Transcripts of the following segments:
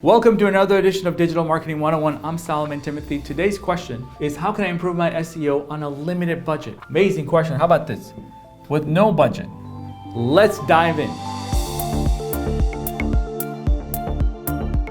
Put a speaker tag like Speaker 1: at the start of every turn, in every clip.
Speaker 1: Welcome to another edition of Digital Marketing 101. I'm Solomon Timothy. Today's question is, how can I improve my SEO on a limited budget? Amazing question. How about this? With no budget. Let's dive in.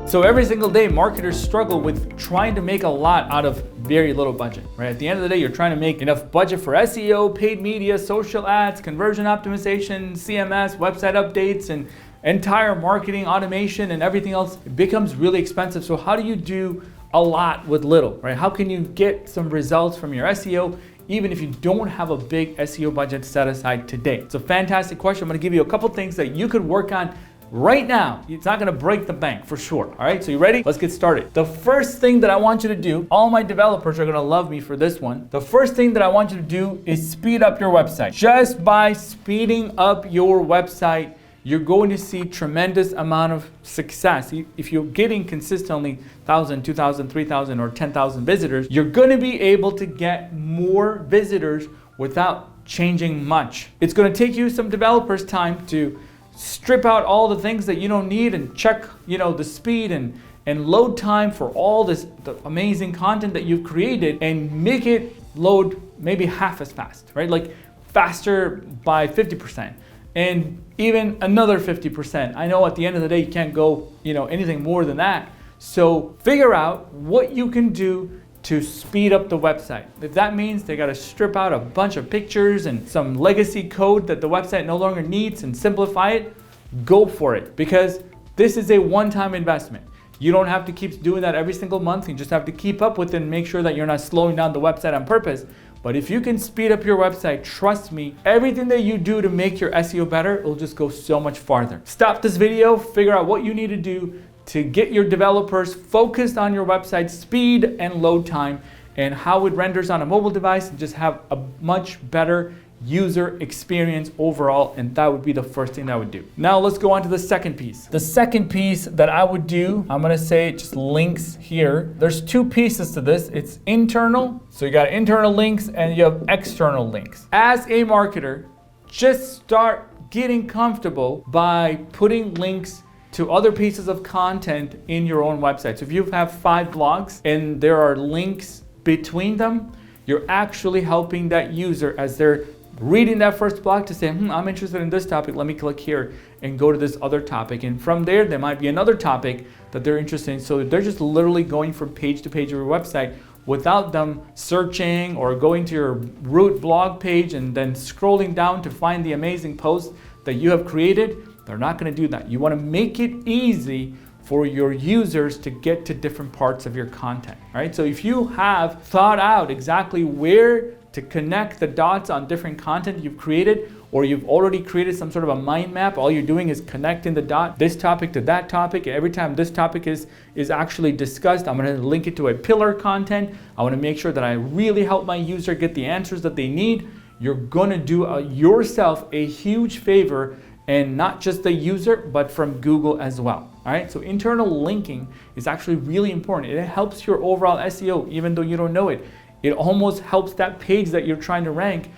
Speaker 1: So every single day, marketers struggle with trying to make a lot out of very little budget, right? At the end of the day, you're trying to make enough budget for SEO, paid media, social ads, conversion optimization, CMS, website updates, and entire marketing automation and everything else. It becomes really expensive. So how do you do a lot with little, right? How can you get some results from your SEO even if you don't have a big SEO budget set aside today? It's a fantastic question. I'm going to give you a couple things that you could work on right now. It's not going to break the bank for sure. All right, so you ready? Let's get started. The first thing that I want you to do, all my developers are going to love me for this one. The first thing that I want you to do is speed up your website. Just by speeding up your website, you're going to see tremendous amount of success. If you're getting consistently 1,000, 2,000, 3,000, or 10,000 visitors, you're going to be able to get more visitors without changing much. It's going to take you some developers' time to strip out all the things that you don't need and check, the speed and load time for all the amazing content that you've created, and make it load maybe half as fast, right? Like faster by 50%. And even another 50%. I know at the end of the day, you can't go, anything more than that. So figure out what you can do to speed up the website. If that means they got to strip out a bunch of pictures and some legacy code that the website no longer needs and simplify it, go for it. Because this is a one-time investment. You don't have to keep doing that every single month. You just have to keep up with it and make sure that you're not slowing down the website on purpose. But if you can speed up your website, trust me, everything that you do to make your SEO better, it'll just go so much farther. Stop this video, figure out what you need to do to get your developers focused on your website speed and load time and how it renders on a mobile device, and just have a much better user experience overall. And that would be the first thing that I would do. Now let's go on to the second piece. The second piece that I would do, I'm gonna say just links here. There's two pieces to this. It's internal. So you got internal links and you have external links. As a marketer, just start getting comfortable by putting links to other pieces of content in your own website. So if you have 5 blogs and there are links between them, you're actually helping that user as they're reading that first blog to say, I'm interested in this topic, let me click here and go to this other topic. And from there might be another topic that they're interested in. So they're just literally going from page to page of your website without them searching or going to your root blog page and then scrolling down to find the amazing post that you have created. They're not going to do that. You want to make it easy for your users to get to different parts of your content. All right. So if you have thought out exactly where to connect the dots on different content you've created, or you've already created some sort of a mind map, all you're doing is connecting the dot, this topic to that topic. Every time this topic is actually discussed, I'm going to link it to a pillar content. I want to make sure that I really help my user get the answers that they need. You're going to do yourself a huge favor, and not just the user, but from Google as well. All right, so internal linking is actually really important. It helps your overall SEO, even though you don't know it. It almost helps that page that you're trying to rank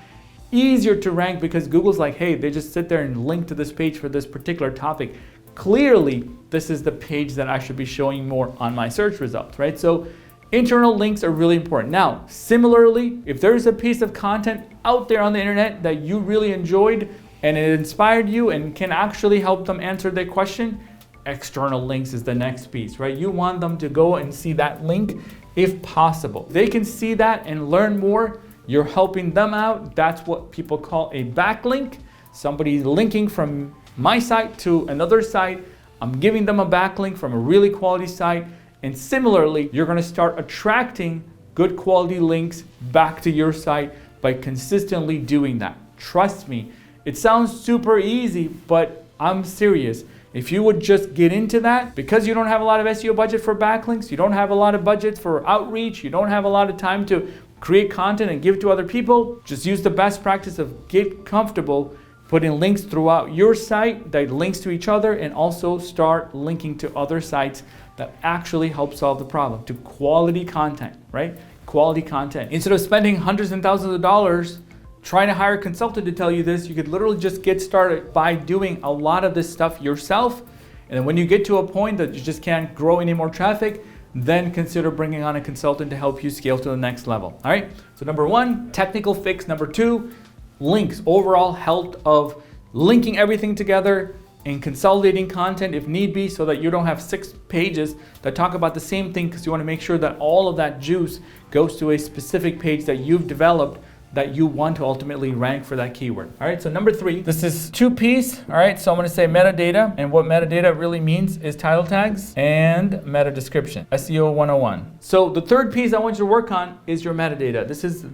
Speaker 1: easier to rank, because Google's like, hey, they just sit there and link to this page for this particular topic. Clearly, this is the page that I should be showing more on my search results, right? So internal links are really important. Now, similarly, if there's a piece of content out there on the internet that you really enjoyed and it inspired you and can actually help them answer their question, external links is the next piece, right? You want them to go and see that link if possible. They can see that and learn more. You're helping them out. That's what people call a backlink. Somebody linking from my site to another site. I'm giving them a backlink from a really quality site. And similarly, you're going to start attracting good quality links back to your site by consistently doing that. Trust me, it sounds super easy, but I'm serious. If you would just get into that, because you don't have a lot of SEO budget for backlinks, you don't have a lot of budget for outreach, you don't have a lot of time to create content and give to other people, just use the best practice of get comfortable putting links throughout your site that links to each other, and also start linking to other sites that actually help solve the problem, to quality content, right? Quality content. Instead of spending hundreds and thousands of dollars trying to hire a consultant to tell you this, you could literally just get started by doing a lot of this stuff yourself And then when you get to a point that you just can't grow any more traffic, then consider bringing on a consultant to help you scale to the next level. All right, so number one, technical fix. Number two, links, overall health of linking everything together and consolidating content if need be, so that you don't have 6 pages that talk about the same thing, because you want to make sure that all of that juice goes to a specific page that you've developed that you want to ultimately rank for that keyword. All right, so number 3, this is 2 P's. All right, so I'm going to say metadata, and what metadata really means is title tags and meta description, SEO 101. So the third piece I want you to work on is your metadata. This is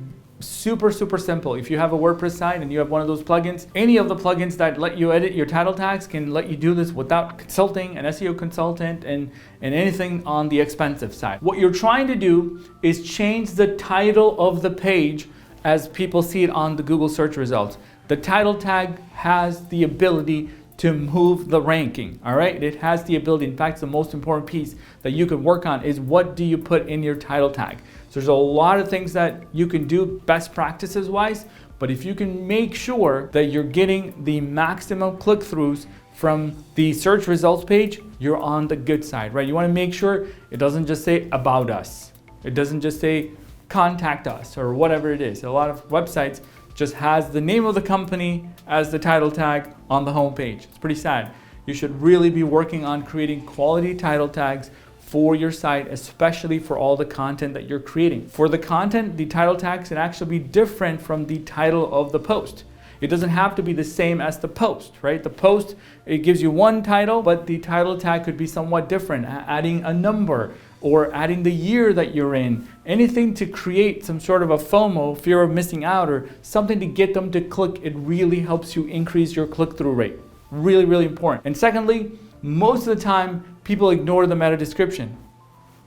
Speaker 1: super simple. If you have a WordPress site and you have one of those plugins, any of the plugins that let you edit your title tags can let you do this without consulting an SEO consultant and anything on the expensive side. What you're trying to do is change the title of the page as people see it on the Google search results. The title tag has the ability to move the ranking, all right? It has the ability. In fact, the most important piece that you can work on is what do you put in your title tag. So there's a lot of things that you can do best practices wise, but if you can make sure that you're getting the maximum click-throughs from the search results page, you're on the good side, right? You wanna make sure it doesn't just say about us. It doesn't just say contact us or whatever it is. A lot of websites just has the name of the company as the title tag on the home page. It's pretty sad. You should really be working on creating quality title tags for your site, especially for all the content that you're creating. For the content, the title tags can actually be different from the title of the post. It doesn't have to be the same as the post, right? The post, it gives you one title, but the title tag could be somewhat different, adding a number or adding the year that you're in, anything to create some sort of a FOMO, fear of missing out, or something to get them to click. It really helps you increase your click-through rate. Really important. And secondly, most of the time, people ignore the meta description.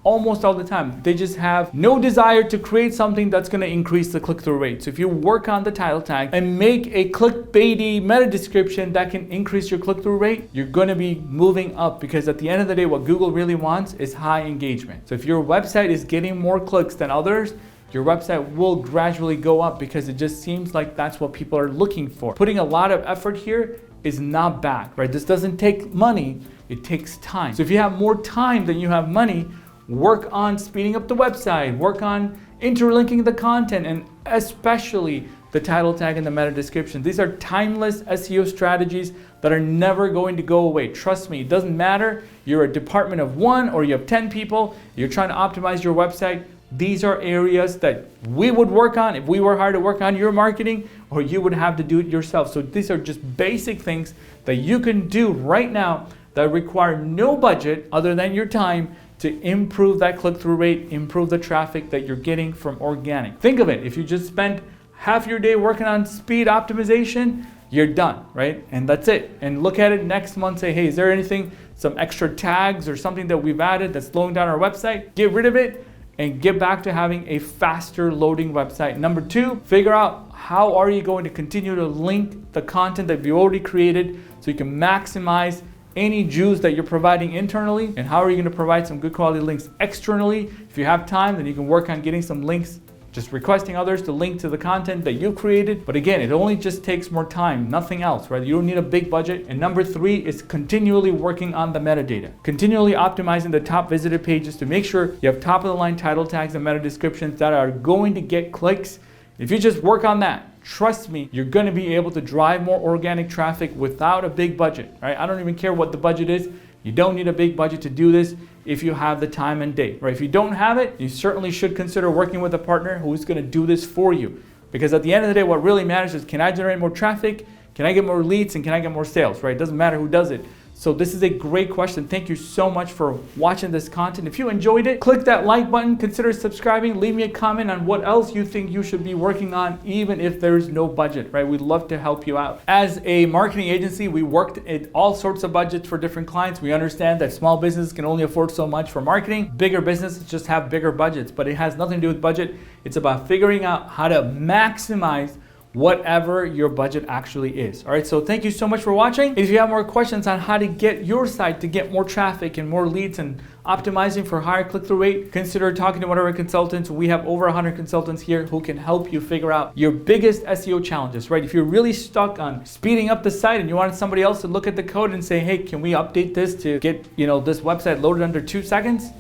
Speaker 1: Almost all the time. They just have no desire to create something that's going to increase the click-through rate. So if you work on the title tag and make a clickbaity meta description that can increase your click-through rate, you're going to be moving up, because at the end of the day, what Google really wants is high engagement. So if your website is getting more clicks than others, your website will gradually go up, because it just seems like that's what people are looking for. Putting a lot of effort here is not bad, right? This doesn't take money, it takes time. So if you have more time than you have money, work on speeding up the website, work on interlinking the content, and especially the title tag and the meta description. These are timeless SEO strategies that are never going to go away. Trust me, it doesn't matter. You're a department of 1 or you have 10 people, you're trying to optimize your website. These are areas that we would work on if we were hired to work on your marketing, or you would have to do it yourself. So these are just basic things that you can do right now that require no budget other than your time to improve that click-through rate, improve the traffic that you're getting from organic. Think of it, if you just spend half your day working on speed optimization, you're done, right? And that's it. And look at it next month, say, hey, is there anything, some extra tags or something that we've added that's slowing down our website? Get rid of it and get back to having a faster loading website. Number 2, figure out how are you going to continue to link the content that you already created so you can maximize any juice that you're providing internally, and how are you going to provide some good quality links externally. If you have time, then you can work on getting some links, just requesting others to link to the content that you created. But again, it only just takes more time, nothing else, right? You don't need a big budget. And number 3 is continually working on the metadata, continually optimizing the top visited pages to make sure you have top of the line title tags and meta descriptions that are going to get clicks. If you just work on that, trust me, you're going to be able to drive more organic traffic without a big budget, right? I don't even care what the budget is. You don't need a big budget to do this if you have the time and date, right? If you don't have it, you certainly should consider working with a partner who's going to do this for you. Because at the end of the day, what really matters is, can I generate more traffic? Can I get more leads? And can I get more sales, right? It doesn't matter who does it. So this is a great question. Thank you so much for watching this content. If you enjoyed it, click that like button, consider subscribing, leave me a comment on what else you think you should be working on, even if there's no budget, right? We'd love to help you out. As a marketing agency, we worked at all sorts of budgets for different clients. We understand that small businesses can only afford so much for marketing. Bigger businesses just have bigger budgets, but it has nothing to do with budget. It's about figuring out how to maximize whatever your budget actually is. All right, so thank you so much for watching. If you have more questions on how to get your site to get more traffic and more leads and optimizing for higher click-through rate, consider talking to one of our consultants. We have over 100 consultants here who can help you figure out your biggest SEO challenges, right? If you're really stuck on speeding up the site and you wanted somebody else to look at the code and say, hey, can we update this to get, this website loaded under 2 seconds?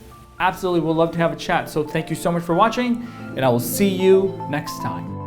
Speaker 1: Absolutely, we'd love to have a chat. So thank you so much for watching, and I will see you next time.